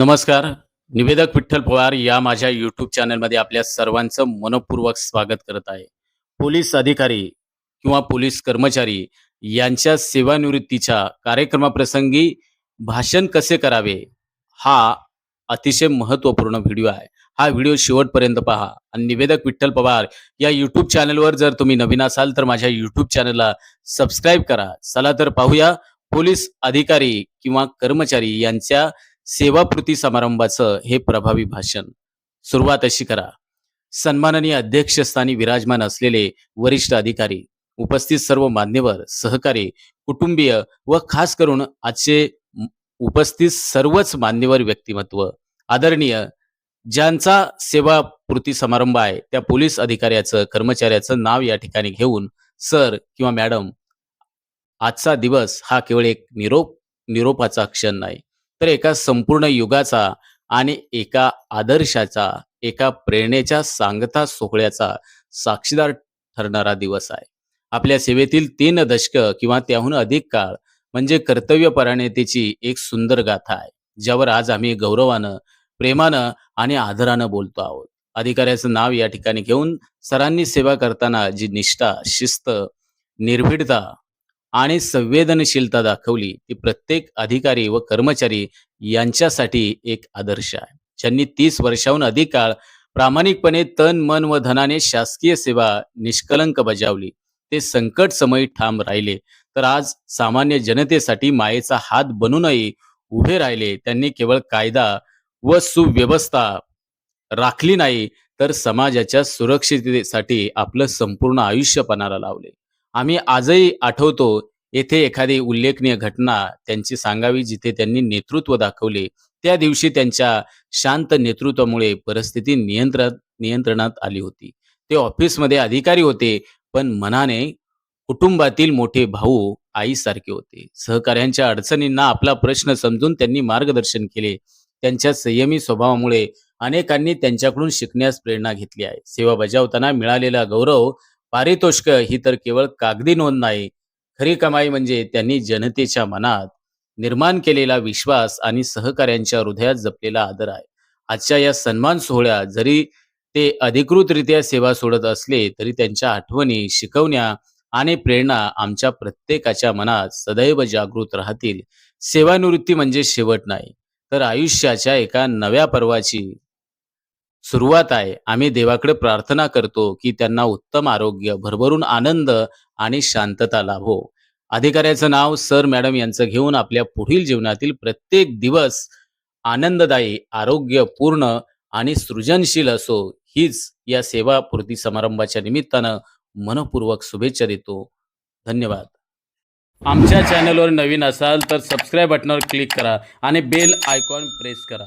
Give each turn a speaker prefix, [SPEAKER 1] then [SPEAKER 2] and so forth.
[SPEAKER 1] नमस्कार. निवेदक विठ्ठल पवार या माझ्या यूट्यूब चॅनलमध्ये आपल्या सर्वांचं मनःपूर्वक स्वागत करत आहे. पोलीस अधिकारी किंवा पोलीस कर्मचारी यांच्या सेवानिवृत्तीच्या कार्यक्रमाप्रसंगी भाषण कसे करावे, हा अतिशय महत्त्वपूर्ण व्हिडिओ आहे. हा व्हिडिओ शेवटपर्यंत पहा आणि निवेदक विठ्ठल पवार या यूट्यूब चॅनलवर जर तुम्ही नवीन असाल तर माझ्या यूट्यूब चॅनलला सबस्क्राईब करा. चला तर पाहूया पोलीस अधिकारी किंवा कर्मचारी यांच्या सेवापूर्ती समारंभाचं हे प्रभावी भाषण. सुरुवात अशी करा. सन्माननीय अध्यक्षस्थानी विराजमान असलेले वरिष्ठ अधिकारी, उपस्थित सर्व मान्यवर, सहकारी, कुटुंबीय व खास करून आजचे उपस्थित सर्वच मान्यवर व्यक्तिमत्व, आदरणीय ज्यांचा सेवापूर्ती समारंभ आहे त्या पोलीस अधिकाऱ्याचं कर्मचाऱ्याचं नाव या ठिकाणी घेऊन सर किंवा मॅडम, आजचा दिवस हा केवळ एक निरोपाचा क्षण नाही, तर एका संपूर्ण युगाचा आणि एका आदर्शाचा, एका प्रेरणेच्या सांगता सोहळ्याचा साक्षीदार ठरणारा दिवस आहे. आपल्या सेवेतील 3 दशक किंवा त्याहून अधिक काळ म्हणजे कर्तव्यपरायणतेची एक सुंदर गाथा आहे, ज्यावर आज आम्ही गौरवानं, प्रेमानं आणि आदरानं बोलतो आहोत. अधिकाऱ्याचं नाव या ठिकाणी घेऊन सरांनी सेवा करताना जी निष्ठा, शिस्त, निर्भीडता आणि संवेदनशीलता दाखवली ती प्रत्येक अधिकारी व कर्मचारी यांच्यासाठी एक आदर्श आहे. ज्यांनी 30 वर्षाहून अधिक काळ प्रामाणिकपणे तन मन व धनाने शासकीय सेवा निष्कलंक बजावली, ते संकट समयी ठाम राहिले, तर आज सामान्य जनतेसाठी मायेचा हात बनूनही उभे राहिले. त्यांनी केवळ कायदा व सुव्यवस्था राखली नाही, तर समाजाच्या सुरक्षिततेसाठी आपलं संपूर्ण आयुष्य पणाला लावले. आम्ही आजही आठवतो येथे एखादी उल्लेखनीय घटना त्यांची सांगावी जिथे त्यांनी नेतृत्व दाखवले. त्या दिवशी त्यांच्या शांत नेतृत्वामुळे परिस्थिती नियंत्रणात आली होती. ते ऑफिसमध्ये अधिकारी होते, पण मनाने कुटुंबातील मोठे भाऊ आईसारखे होते. सहकाऱ्यांच्या अडचणींना आपला प्रश्न समजून त्यांनी मार्गदर्शन केले. त्यांच्या संयमी स्वभावामुळे अनेकांनी त्यांच्याकडून शिकण्यास प्रेरणा घेतली आहे. सेवा बजावताना मिळालेला गौरव, पारितोषिक ही तर केवळ कागदी नोंद नाही, खरी कमाई म्हणजे त्यांनी जनतेच्या मनात निर्माण केलेला विश्वास आणि सहकाऱ्यांच्या हृदयात जपलेला आदर आहे. आजच्या या सन्मान सोहळ्यात जरी ते अधिकृतरित्या सेवा सोडत असले, तरी त्यांच्या आठवणी, शिकवण्या आणि प्रेरणा आमच्या प्रत्येकाच्या मनात सदैव जागृत राहतील. सेवानिवृत्ती म्हणजे शेवट नाही, तर आयुष्याच्या एका नव्या पर्वाची सुरुवात आहे. आम्ही देवाकडे प्रार्थना करतो की त्यांना उत्तम आरोग्य, भरभरून आनंद आणि शांतता लाभो. अधिकाऱ्याचं नाव सर मॅडम यांचं घेऊन आपल्या पुढील जीवनातील प्रत्येक दिवस आनंददायी, आरोग्यपूर्ण आणि सृजनशील असो, हीच या सेवापूर्ती समारंभाच्या निमित्तानं मनपूर्वक शुभेच्छा देतो. धन्यवाद. आमच्या चॅनलवर नवीन असाल तर सबस्क्राईब बटनावर क्लिक करा आणि बेल आयकॉन प्रेस करा.